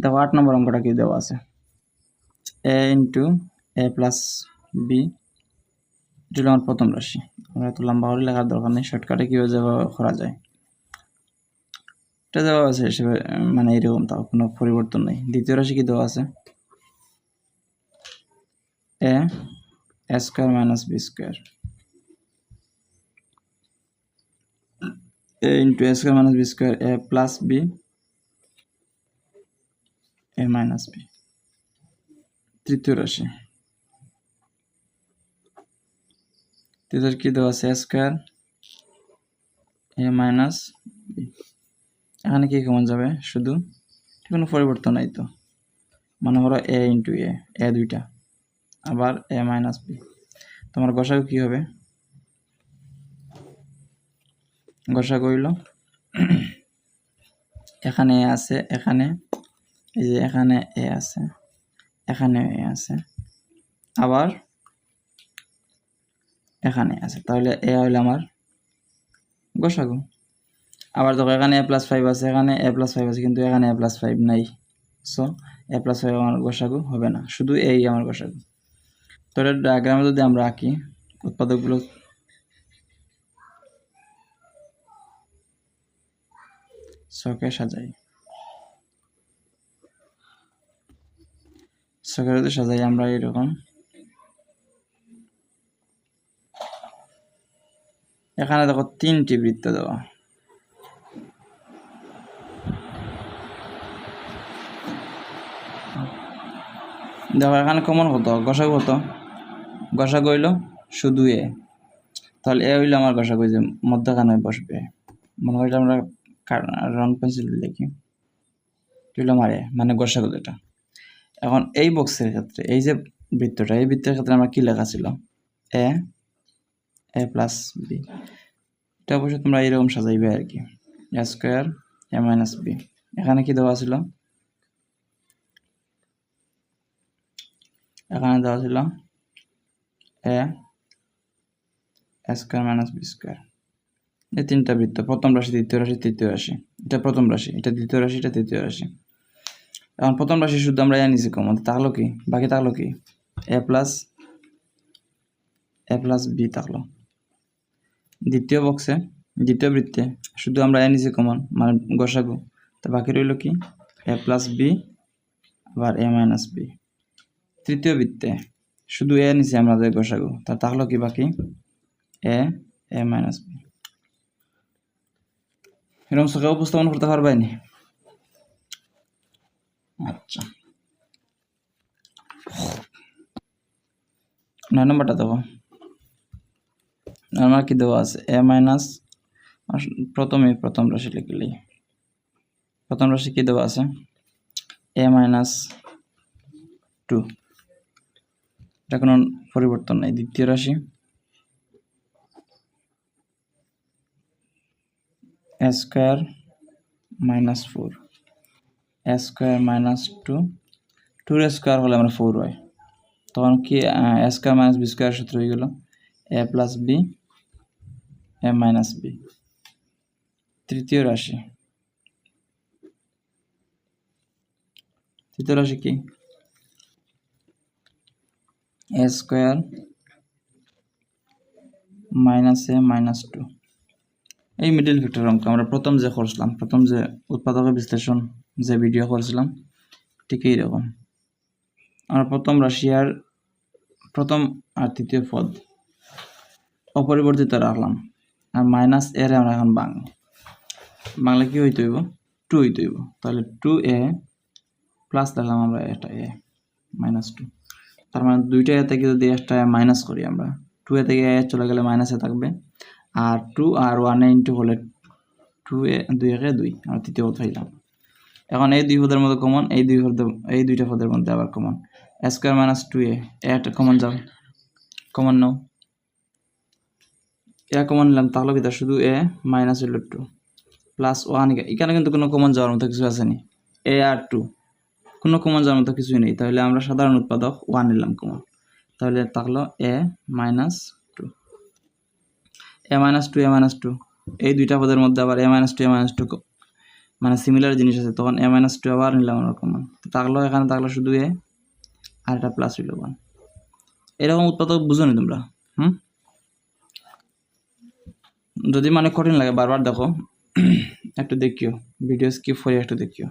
দেখো 8 নম্বর অঙ্কটা কি দেওয়া আছে, a into a plus B, এটা হলো আমার প্রথম রাশি। আমরা তো লম্বা করে লেখার দরকার নেই, শর্টকাটে কীভাবে যেভাবে করা যায় এটা দেওয়া আছে হিসেবে, মানে এরকম, তাও কোনো পরিবর্তন নেই। দ্বিতীয় রাশি কি দেওয়া আছে, a square minus B square, a into a square minus B square, a plus B, a minus B. তৃতীয় রাশি কি দেওয়া আছে, a square a minus B. এখানে কি কমন যাবে, শুধু, কোনো পরিবর্তন নাই তো, মনে করো a ইন্টু a দুইটা, আবার a মাইনাস বি। তোমার গসাগু কি হবে, গসাগু হইল এখানে এ আছে, এখানে এই যে এখানে এ আছে, এখানে এ আছে, আবার এখানে আছে, তাহলে এ হইল আমার গসাগু। আবার দেখো এখানে a প্লাস 5 আছে, এখানে a প্লাস 5 আছে, কিন্তু এখানে a প্লাস 5 নাই, সো a প্লাস 5 আমার গসাগু হবে না, শুধু এই আমার গসাগু। তো এটা ডায়াগ্রামে যদি আমরা আঁকি, উৎপাদকগুলো ছকে সাজাই, ছকে যদি সাজাই আমরা এরকম, এখানে দেখো 3টি বৃত্ত দেওয়া, দেখো এখানে কমন কত, গসাগু কত, গসাগু হইল শুধু এ, তাহলে এ হইলো আমার গসাগু, যে মধ্যখানে বসবে, মনে করি আমরা রং পেন্সিল লিখি, হইল আমার এ, মানে গসাগু যেটা। এখন এই বক্সের ক্ষেত্রে, এই যে বৃত্তটা, এই বৃত্তের ক্ষেত্রে আমার কি লেখা ছিল, এ প্লাস বি। এটা অবশ্যই তোমরা এইরকম সাজাইবে আর কি, এ স্কোয়ার এ মাইনাস বি। এখানে কি দেওয়া ছিল, এখানে দেওয়া ছিল এ স্কোয়ার মাইনাস বি স্কোয়ার। এই 3টা বৃত্ত, প্রথম রাশি, দ্বিতীয় রাশি, তৃতীয় রাশি। এটা প্রথম রাশি, এটা দ্বিতীয় রাশি, এটা তৃতীয় রাশি। এখন প্রথম রাশি শুদ্ধ আমরা এ নিচে কমন, থাকলো কি, বাকি থাকলো কি, এ প্লাস বি থাকলো। দ্বিতীয় বক্সে, দ্বিতীয় বৃত্তে শুধু আমরা এ নিচে কমন, মানে গসাগু, তো বাকি রইল কি, এ প্লাস বি আবার এ মাইনাস বি। তৃতীয় বৃত্তে শুধু এ নিচে আমাদের গসাগু, তা থাকলো কি বাকি, এ মাইনাস বি। এরকম সকাল উপস্থাপন করতে পারবাই? আচ্ছা, 9 নম্বরটা দেখো, আমার কি দেওয়া আছে, এ মাইনাস, প্রথম রাশি লিখলেই, প্রথম রাশি কি দেওয়া আছে, এ মাইনাস 2, এটা কোনো পরিবর্তন নেই। দ্বিতীয় রাশি এ স্কোয়ার মাইনাস 4, এ স্কোয়ার মাইনাস 2, 2 স্কোয়ার হলে আমরা 4 হয়, তখন কি এ স্কোয়ার মাইনাস বি স্কোয়ার সূত্র হয়ে গেল এ plus B A minus B. তৃতীয় রাশি কি, এ স্কোয়ার মাইনাস এ মাইনাস 2। এই মিডল ফ্যাক্টর অঙ্ক আমরা প্রথম যে করছিলাম, প্রথম যে উৎপাদক বিশ্লেষণ যে ভিডিও করেছিলাম, ঠিক এইরকম আমরা প্রথম রাশি আর প্রথম আর তৃতীয় পদ অপরিবর্তিত রাখলাম, আর মাইনাস এর আমরা এখন বাংলা কি হইতে হইব, 2 হইতে হইব। তাহলে 2a প্লাস দিলাম আমরা, এটা a মাইনাস 2, তার মানে দুইটা এ থেকে যদি একটা মাইনাস করি আমরা, 2a থেকে a চলে গেলে মাইনাসে থাকবে, আর 2 আর 1 ইন্টু হলে 2a, 2 একে 2, আর তৃতীয় পদ পাইলাম। এখন এই দুই পদের মধ্যে কমন, এই দুইটা পদের মধ্যে আবার কমন, এ স্কোয়ার মাইনাস 2a, একটা কমন যাও, কমন নাও, এ কমন নিলাম, তাহলে কি শুধু এ মাইনাস হইল 2 প্লাস 1, এখানে কিন্তু কোনো কমন যাওয়ার মতো কিছু আসেনি, এ আর 2 কোনো কমন যাওয়ার মতো কিছুই নেই, তাহলে আমরা সাধারণ উৎপাদক 1 নিলাম কমন, তাহলে থাকলো এ মাইনাস 2, এ মাইনাস 2, এ মাইনাস 2, এই দুইটা পদের মধ্যে আবার এ মাইনাস 2, এ মাইনাস 2 মানে সিমিলার জিনিস আছে, তখন এ মাইনাস টু আবার নিলাম আমরা কমন, থাকলো এখানে থাকলো শুধু এ, আর এটা প্লাস হইল 1। এরকম উৎপাদক বুঝো নি তোমরা? যদি মানে কঠিন লাগে বারবার দেখো, একটু দেখিও, ভিডিও স্কিপ করে একটু দেখিও।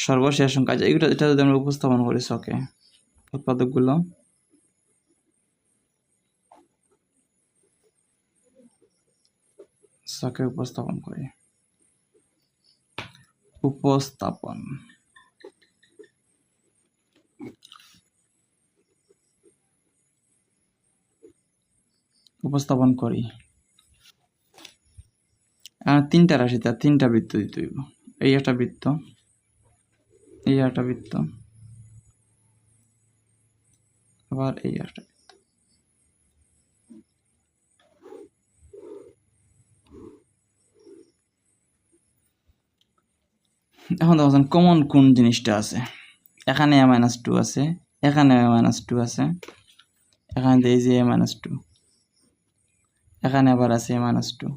সর্বশেষ সংখ্যা, এটা যদি আমরা উপস্থাপন করি ছকে, উৎপাদকগুলো ছকে উপস্থাপন করি। উপস্থাপন করি, তিনটা রাশিতে তিনটা বৃত্ত দিতে হইব। এই একটা বৃত্ত, এই একটা বৃত্ত, আবার এই একটা বৃত্ত। এখন দেখেন কমন কোন জিনিসটা আছে, এখানে a মাইনাস টু আছে, এখানে a মাইনাস টু আছে, এখানে এই যে a মাইনাস টু, এখানে আবার আছে a মাইনাস টু,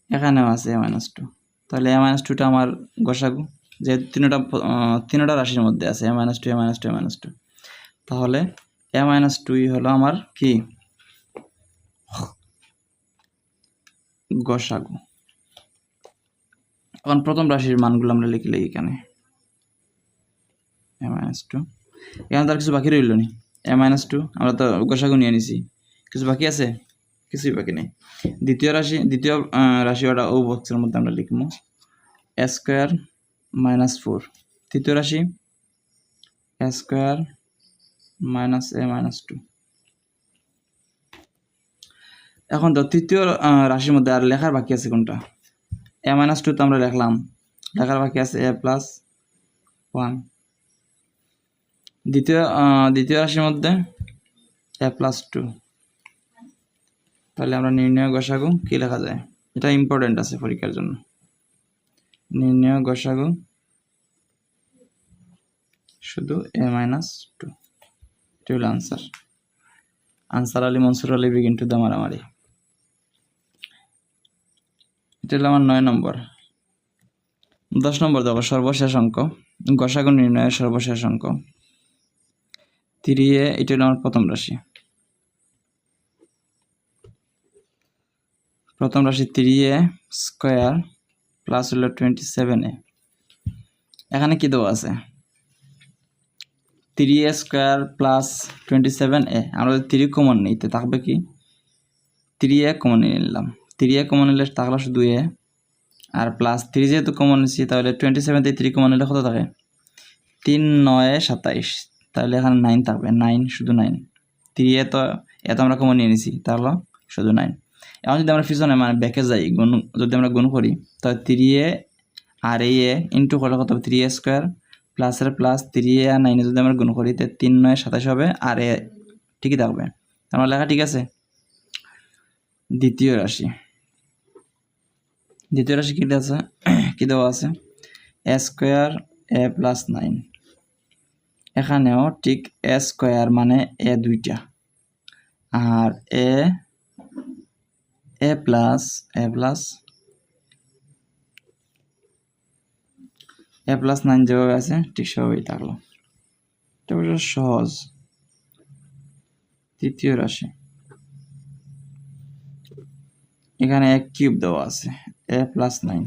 এখানেও আছে a মাইনাস টু। তাহলে a মাইনাস টুটা আমার গসাগু, যে তিনটা রাশির মধ্যে আছে a minus two, a minus two, a minus two, তাহলে a মাইনাস টুই হলো আমার কি গসাগু। এখন প্রথম রাশির মানগুলো আমরা লিখলে এখানে a মাইনাস টু, এখানে তার কিছু বাকি রইল নি, a মাইনাস টু আমরা তো গসাগু নিয়ে নিছি, কিছু বাকি আছে? কিছুই বাকি নেই। দ্বিতীয় রাশি ওটা ও বক্সের মধ্যে আমরা লিখবো a স্কোয়ার মাইনাস 4। তৃতীয় রাশি a square minus a minus 2। এখন তো তৃতীয় রাশির মধ্যে আর লেখার বাকি আছে কোনটা? a মাইনাস 2 তো আমরা লিখলাম, লেখার বাকি আছে a প্লাস 1। দ্বিতীয় রাশির মধ্যে a প্লাস 2। তাহলে আমরা নির্ণয় গসাগু কি লেখা যায়? এটা ইম্পর্টেন্ট আছে পরীক্ষার জন্য। নির্ণয় গসাগু শুধু a মাইনাস 2, এটা হলো answer. Answer Ali Mansur Ali begin to the মারামারি। এটা হলো আমার 9 নম্বর। 10 নম্বর দেখো, সর্বশেষ অঙ্ক, গসাগু নির্ণয়ের সর্বশেষ অঙ্ক 3a। এটা হলো আমার প্রথম রাশি, 3a স্কোয়ার প্লাস হলো 27a। এখানে কি দেওয়া আছে? 3a square plus 27a। আমরা যদি 3 কমন নিতে থাকবে কি 3a কমন নিয়ে নিলাম, 3a কমন নিলে থাকলো শুধু a, আর প্লাস 3 যেহেতু কমন নিচ্ছি তাহলে 27 থেকে 3 কমন নিলে কত থাকে? 3 9 27, তাহলে এখানে 9 থাকবে, 9 শুধু 9। 3a তো এত আমরা কমন নিয়ে নিছি, তাহলে শুধু 9। এখন যদি আমরা পিছনে মানে ব্যাকে যাই, যদি আমরা গুণ করি তাহলে 3a আর এই a ইন্টু করলে কত হবে? 3a স্কোয়ার প্লাসের প্লাস 3a আর 9 যদি আমরা গুণ করি তো 3 9 27 হবে, আর a ঠিকই থাকবে। আমার লেখা ঠিক আছে। দ্বিতীয় রাশি কি দেওয়া আছে? a square a plus 9। এখানেও ঠিক a স্কোয়ার মানে a দুইটা, আর a প্লাস a প্লাস 9 যেভাবে আছে ঠিক সেভাবেই থাকলো। এটা অবশ্য সহজ। তৃতীয় রাশি, এখানে a কিউব দেওয়া আছে, a প্লাস 9।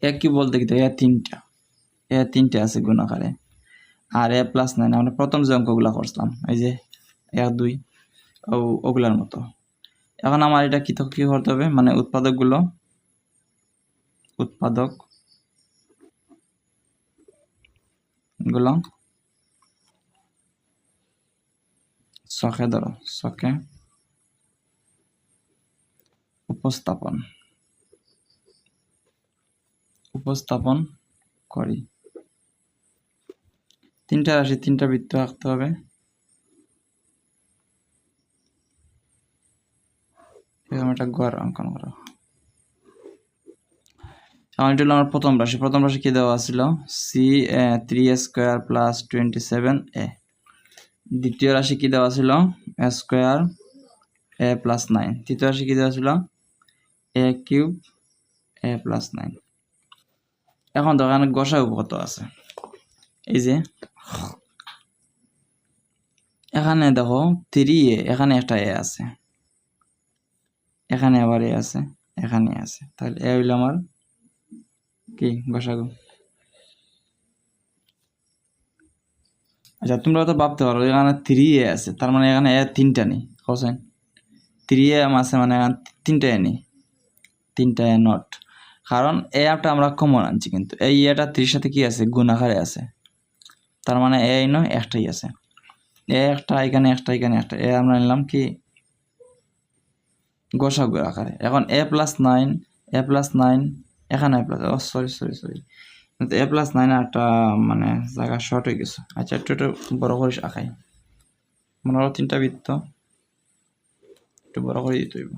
a কিউব বলতে কি? a তিনটা আছে গুণ আকারে, আর a প্লাস 9 আমরা প্রথম যে অঙ্কগুলো করছিলাম এই যে 1 2 ওগুলার মতো। এখন আমার এটা কি করতে হবে? মানে উৎপাদক গুলো ছকে ধরো, ছকে উপস্থাপন করি। তিনটা রাশি তিনটা বৃত্ত আঁকতে হবে। এরকম একটা ঘর অঙ্কন করো। এটা হলো আমার প্রথম রাশি কি দেওয়া ছিল? C 3a square plus 27a। দ্বিতীয় রাশি কি দেওয়া ছিল? a square a plus 9। তৃতীয় রাশি কি দেওয়া ছিল? a cube A plus 9। এখন তো এখানে গসাগু কত আছে, এই যে এখানে দেখো 3a, এখানে একটা এ আছে, এখানে আবার এ আছে, এখানে আছে, তাহলে এ হইল আমার কি গসাগু। আচ্ছা তোমরা তো ভাবতে পারো এখানে 3a আছে, তার মানে এখানে এ 3টা নেই, কোসেন 3a আছে মানে এখানে 3টা এ নেই, 3টা এ নট, কারণ এ একটা আমরা কমন আনছি, কিন্তু এই এটা 3 সাথে কি আছে, গুণ আকারে আছে, তার মানে এ নয় একটাই আছে, এ একটা এখানে একটা এখানে একটা, এ আমরা নিলাম কি গসাগু আকারে। এখন a + 9, a + 9 এখানে সরি এ + 9 একটা মানে জায়গা শর্ট হয়ে গেছে। আচ্ছা একটু বড় করে আঁকাই, মনে হলো 3টা বৃত্ত একটু বড় করে দিতে হইব,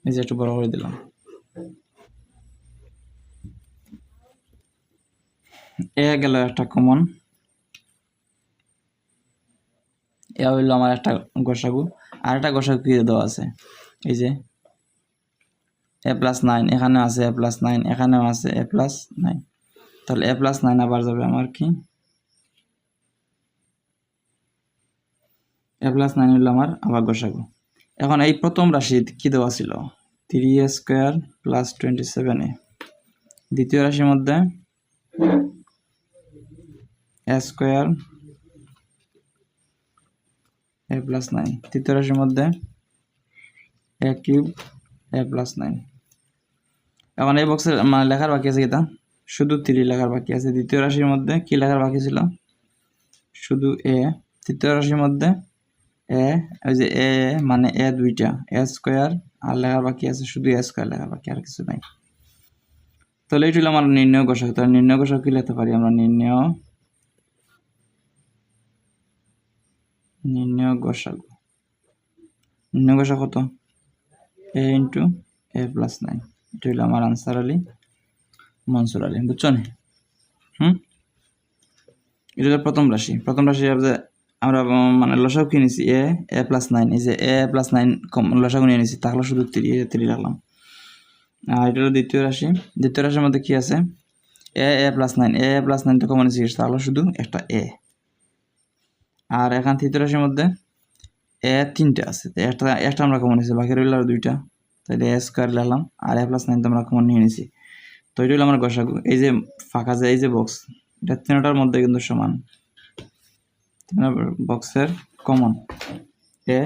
এই যে একটু বড় করে দিলাম। এ গেল একটা কমন, এ হইল আমার একটা গসাগু, আর একটা গসাগু কি দেওয়া আছে, এই যে a + 9 এখানে আছে, a + 9 এখানেও আছে, a + 9, তাহলে a + 9 আবার যাবে আমার কি a + 9 হইল আমার আবার গসাগু। এখন এই প্রথম রাশি কি দেওয়া ছিল, 3a² + 27a, দ্বিতীয় রাশির মধ্যে a² a + 9, তৃতীয় রাশির মধ্যে a³ a + 9। এখন এই বক্সের মানে লেখার বাকি আছে কিটা, শুধু 3 লেখার বাকি আছে। দ্বিতীয় রাশির মধ্যে কি লেখার বাকি ছিল, শুধু a। তৃতীয় রাশির মধ্যে এ, ওই যে এ মানে এ দুইটা, a², আর লেখার বাকি আছে শুধু a² লেখার বাকি, আর কিছু নাই। তাহলে এইটা হলো আমার নির্ণয় গসাগু। তাহলে নির্ণয় গসাগু কি লিখতে পারি আমরা, নির্ণয় গসাগু কত, a × a + 9, এটা হলো আমার আনসার আলী মনসুর আলী, বুঝছো না? এটা হলো প্রথম রাশি। প্রথম রাশি আমরা মানে লসাগু কি নিয়েছি, a + 9, এই যে a + 9 লসাগু নিয়ে নিয়েছি, তাহলে শুধু 3 রাখলাম। আর এটা হলো দ্বিতীয় রাশি। দ্বিতীয় রাশির মধ্যে কি আছে, a + 9, a + 9 তো কমন নিয়েছি, তাহলে শুধু একটা a। আর এখন তৃতীয় রাশির মধ্যে a 3টা আছে, একটা আমরা কমন নিয়েছি, বাকি রইল আর 2টা, তাহলে a² লিখলাম, আর a + 9 তো আমরা কমন নিয়ে নিয়েছি। তো এটা হলো আমার গসাগু। এই যে ফাঁকা যে এই যে বক্স, এটা 3টার মধ্যে কিন্তু সমান, বক্সের কমন a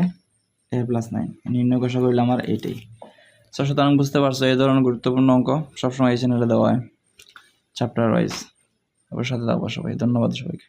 + 9, নির্ণয় গসাগু হইল আমার এইটাই। সুতরাং বুঝতে পারছো এই ধরনের গুরুত্বপূর্ণ অঙ্ক সবসময় এই চ্যানেলে দেওয়া হয় চ্যাপ্টার ওয়াইজ। ওর সাথে থাকবো সবাই, ধন্যবাদ সবাইকে।